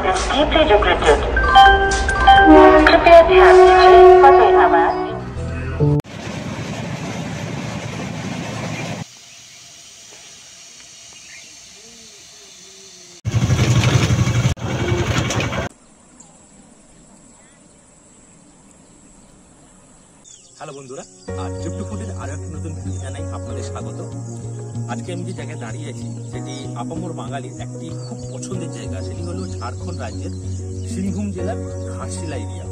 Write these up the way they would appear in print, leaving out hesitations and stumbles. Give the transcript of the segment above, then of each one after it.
is deeply regretted. कृपया ध्यान दीजिए फतेह आवाज। হ্যালো বন্ধুরা, আর ট্রিপ টু ফুডের আরো একটি নতুন ভিডিও জানাই আপনাদের স্বাগত। আজকে আমি যে জায়গায় দাঁড়িয়ে আছি সেটি আপামর বাঙালির একটি খুব পছন্দের জায়গা। সেটি হলো ঝাড়খণ্ড রাজ্যের সিংভূম জেলার ঘাটশিলা এরিয়া।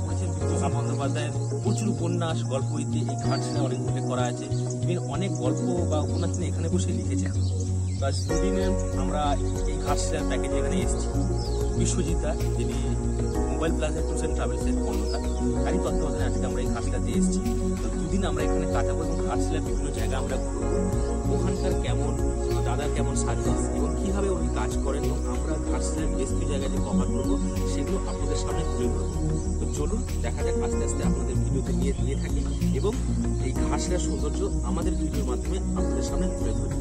বিভূতিভূষণ বন্দ্যোপাধ্যায়ের প্রচুর উপন্যাস গল্প এই ঘাটশিলা অনেক উল্লেখ করা আছে। তিনি অনেক গল্প বা উপন্যাস তিনি এখানে বসে লিখেছেন। প্লাস দুদিনে আমরা এই ঘাটশিলার প্যাকেজে এখানে এসেছি। বিশ্বজিৎদা, যিনি মোবাইল প্লাজা ট্যুরস অ্যান্ড ট্রাভেলসের কর্ণধার, তারই তত্ত্বাবধানে আজকে আমরা এই ঘাটশিলাতে এসেছি। তো দুদিন আমরা এখানে কাটাবো এবং ঘাটশিলার বিভিন্ন জায়গা আমরা ঘুরবো। ওখানকার কেমন দাদার কেমন সার্ভিস এবং কীভাবে উনি কাজ করেন এবং আমরা ঘাটশিলার বেশ কিছু জায়গায় যে কভার করবো সেগুলো আপনাদের সামনে তুলে ধরবো। তো চলুন দেখা যাক আস্তে আস্তে আপনাদের ভিডিওতে নিয়ে থাকি এবং এই ঘাটশিলার সৌন্দর্য আমাদের ভিডিওর মাধ্যমে আপনাদের সামনে তুলে ধরি।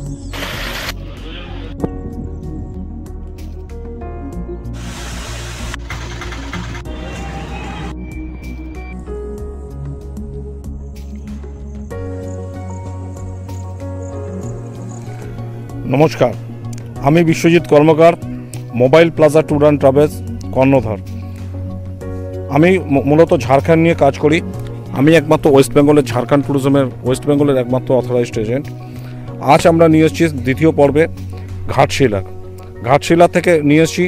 নমস্কার, আমি Biswajit Karmakar, mobile plaza tour and travels কর্ণধার। আমি মূলত ঝাড়খণ্ড নিয়ে কাজ করি। আমি একমাত্র ওয়েস্ট বেঙ্গলের ঝাড়খণ্ড ট্যুরিজমের ওয়েস্ট বেঙ্গলের একমাত্র অথরাইজড এজেন্ট। আজ আমরা নিয়ে এসেছি দ্বিতীয় পর্বে ঘাটশিলা থেকে নিয়ে এসেছি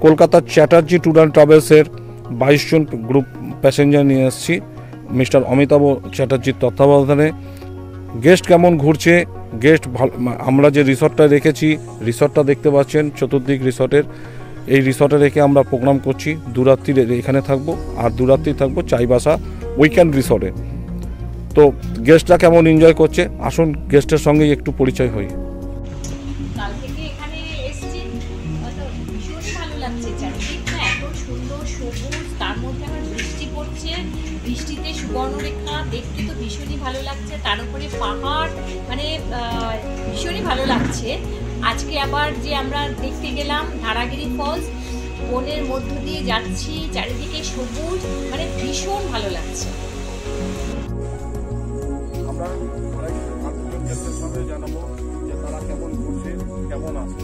কলকাতার চ্যাটার্জি ট্যুর অ্যান্ড ট্রাভেলসের 22 জন গ্রুপ প্যাসেঞ্জার নিয়ে এসেছি মিস্টার অমিতাভ চ্যাটার্জির তত্ত্বাবধানে। গেস্ট কেমন ঘুরছে, গেস্ট ভালো, আমরা যে রিসর্টটা রেখেছি রিসর্টটা দেখতে পাচ্ছেন চতুর্দিক রিসর্টের। এই রিসর্টে রেখে আমরা প্রোগ্রাম করছি। দুরাত্রি এখানে থাকবো আর দুরাত্রি থাকবো চাইবাসা উইকেন্ড রিসর্টে। তো গেস্টরা কেমন এনজয় করছে, আসুন গেস্টের সঙ্গে একটু পরিচয় হই। কাল থেকে এখানে এসেছি, ভীষণ ভালো লাগছে। চারিদিকটা এত সুন্দর সবুজ, তার মধ্যে আবার বৃষ্টি পড়ছে, বৃষ্টিতে সুবর্ণরেখা দেখতে তো ভীষণই ভালো লাগছে। তার উপরে পাহাড়, মানে ভীষণই ভালো লাগছে। আজকে আবার যে আমরা দেখতে গেলাম ধারাগিরি ফলস, বনের মধ্য দিয়ে যাচ্ছি, চারিদিকে সবুজ, মানে ভীষণ ভালো লাগছে। আমরা গেস্টের সঙ্গে জানাবো যে তারা কেমন ঘুরছে, কেমন আছে।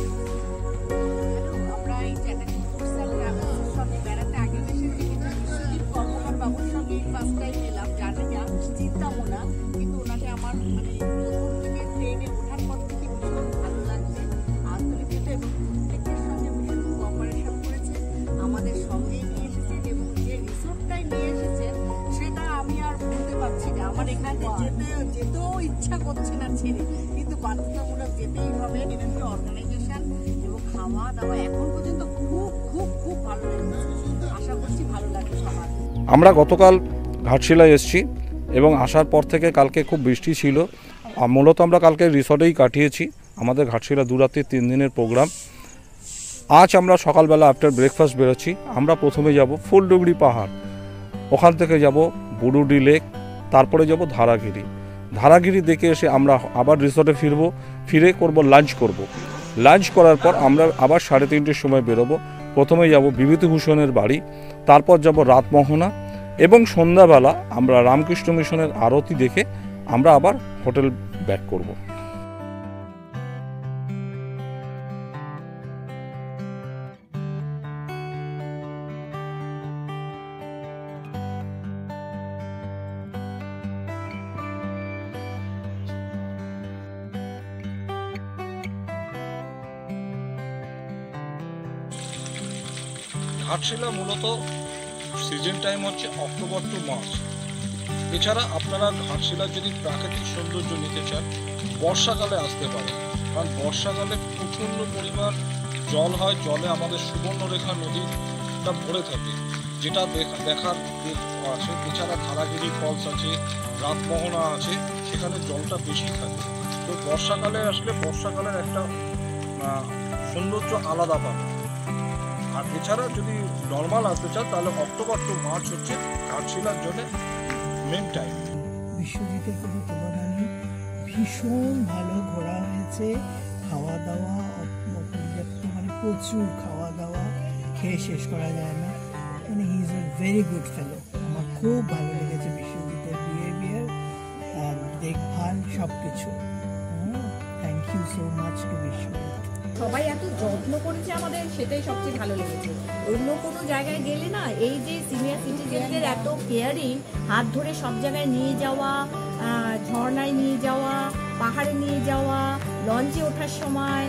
আমরা এই চ্যাটার্জি ট্যুরস অ্যান্ড ট্রাভেলসের সঙ্গে বেড়াতে আগে এসেছি, কিন্তু বিশ্বজিৎ কর্মকার বাবুর সঙ্গে ফার্স্ট টাইম এলাম। জার্নিটা চিন্তামও না, কিন্তু ওনাকে আমার মানে প্রথম থেকে ট্রেনে ওঠার পর থেকে ভীষণ ভালো লাগছে। আন্তরিকতা এবং প্রত্যেকের সঙ্গে ভীষণ কোঅপারেশন করেছে, আমাদের সঙ্গেই নিয়ে এসেছে এবং যে রিসোর্টটাই নিয়ে এসেছে সেটা আমি আর বলতে পারছি না। আমার এখানে যেতেও ইচ্ছা করছে না ছেড়ে, কিন্তু বাধ্যতামূলক যেতেই হবে। বিভিন্ন অর্গানাইজেশন এবং খাওয়া দাওয়া এখন পর্যন্ত খুব খুব খুব ভালো লেগেছে। আশা করছি ভালো লাগবে সবার। আমরা গতকাল ঘাটশিলায় এসেছি এবং আসার পর থেকে কালকে খুব বৃষ্টি ছিল। মূলত আমরা কালকে রিসর্টেই কাটিয়েছি আমাদের ঘাটশিলা দুরাত্রি 3 দিনের প্রোগ্রাম। আজ আমরা সকালবেলা আফটার ব্রেকফাস্ট বেরোচ্ছি। আমরা প্রথমে যাব ফুলডুগরি পাহাড়, ওখান থেকে যাব বুরুডি লেক, তারপরে যাব ধারাগিরি দেখে এসে আমরা আবার রিসর্টে ফিরে লাঞ্চ করার পর আমরা আবার 3:30টার সময় বেরোবো। প্রথমে যাব বিভূতিভূষণের বাড়ি, তারপর যাব রাতমোহনা এবং সন্ধ্যাবেলা আমরা রামকৃষ্ণ মিশনের আরতি দেখে আমরা আবার হোটেল ব্যাক করব। ঘাটশিলা মূলত সিজন টাইম হচ্ছে অক্টোবর টু মার্চ। এছাড়া আপনারা ঘাটশিলার যদি প্রাকৃতিক সৌন্দর্য নিতে চান বর্ষাকালে আসতে পারেন, কারণ বর্ষাকালে প্রচণ্ড পরিমাণ জল হয়। জলে আমাদের সুবর্ণরেখা নদীটা ভরে থাকে, যেটা দেখার আছে। এছাড়া ধারাগিরি ফলস আছে, রাতমোহনা আছে, সেখানে জলটা বেশি থাকে। তো বর্ষাকালে আসলে বর্ষাকালের একটা সৌন্দর্য আলাদা পাবে। আর এছাড়া যদি নর্মাল আসতে চান তাহলে অক্টোবর টু মার্চ হচ্ছে ঘাটশিলার জন্য মেন টাইম। বিশ্বজিতের কোনো তুলনা নেই, ভীষণ ভালো ঘোরা হয়েছে, খাওয়া দাওয়া অপর্যাপ্ত, মানে প্রচুর খাওয়া দাওয়া, খেয়ে শেষ করা যায় না। মানে he is a very good fellow. আমার খুব ভালো লেগেছে বিশ্বজিতের বিহেভিয়ার, দেখভাল, সব কিছু। Thank you so much to Biswajit. সবাই এত যত্ন করেছে আমাদের, সেটাই সবচেয়ে ভালো লেগেছে। অন্য কোনো জায়গায় গেলে না, এই যে সিনিয়র সিটিজেনদের এত কেয়ারিং, হাত ধরে সব জায়গায় নিয়ে যাওয়া, ঝর্ণায় নিয়ে যাওয়া, পাহাড়ে নিয়ে যাওয়া, লঞ্চে ওঠার সময়,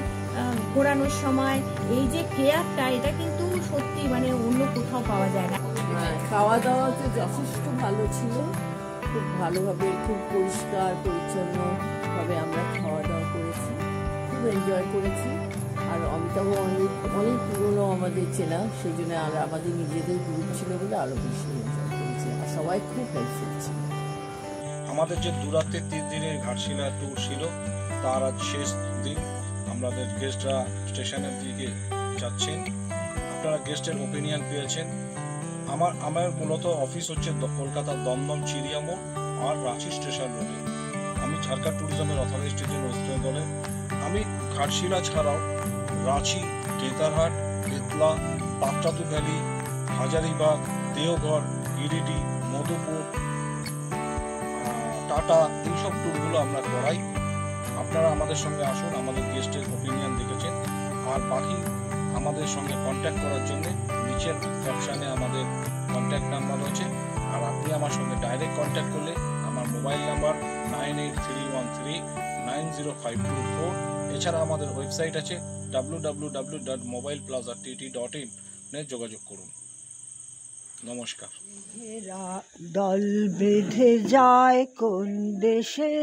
ঘোরানোর সময়, এই যে কেয়ারটা, এটা কিন্তু সত্যি মানে অন্য কোথাও পাওয়া যায় না। খাওয়া দাওয়া তো যথেষ্ট ভালো ছিল, খুব ভালোভাবে, খুব পরিষ্কার পরিচ্ছন্নভাবে আমরা খাওয়া দাওয়া করেছি, খুব এনজয় করেছি। আর অমিতাভ অনেক পুরনো আমাদের চেনা, সেই জন্য আর আমাদের নিজেদের গ্রুপ ছিল বলে আরও বেশি এনজয় করেছি। আর সবাই খুব হেল্পফুল ছিল। আমাদের যে দুরাত্রির 3 দিনের ঘাটশিলা ট্যুর ছিল, তার আজ শেষ দিন। আমাদের গেস্টরা স্টেশনের দিকে যাচ্ছেন। আপনারা গেস্টের ওপিনিয়ন পেয়েছেন। আমার মূলত অফিস হচ্ছে কলকাতার দমদম চিড়িয়ামোড় আর রাঁচি স্টেশন রোডে। আমি ঝাড়খণ্ড ট্যুরিজমের অথরাইজডের জন্য ওয়েস্ট বেঙ্গলে। আমি ঘাটশিলা ছাড়াও রাঁচি, কেদারহাট, বেতলা, পাকটাতু ভ্যালি, হাজারিবাগ, দেওঘর, গিরিডি, মধুপুর, টাটা, এইসব ট্যুরগুলো আমরা করাই। আপনারা আমাদের সঙ্গে আসুন, আমাদের গেস্টের ওপিনিয়ন দেখেছেন। আর বাকি আমাদের সঙ্গে কন্ট্যাক্ট করার জন্য নিচের অপশানে আমাদের কন্ট্যাক্ট নাম্বার আছে। আর আপনি আমার সঙ্গে ডাইরেক্ট কন্ট্যাক্ট করলে আমার মোবাইল নাম্বার 9831390524। এছাড়া আমাদের ওয়েবসাইট আছে www.mobileplazatt.in যোগাযোগ করুন। নমস্কার। দল বেঁধে যায় কোন দেশে,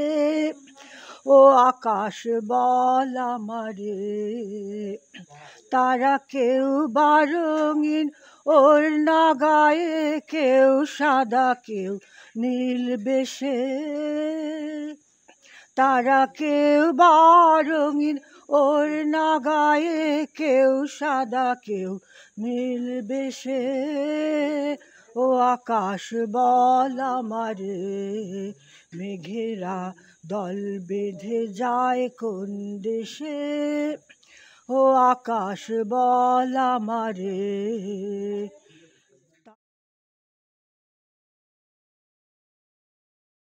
ও আকাশ বল আমারে, তারা কেউ বা রঙিন ওর না গায়ে, কেউ সাদা কেউ নীল বেশে, তারা কেউ বা রঙিন ওর না গায়ে, কেউ সাদা কেউ নীল বেশে, ও আকাশ বল আমারে, মেঘেরা দল বেঁধে যায় কোন দেশে, ও আকাশ বল আমারে।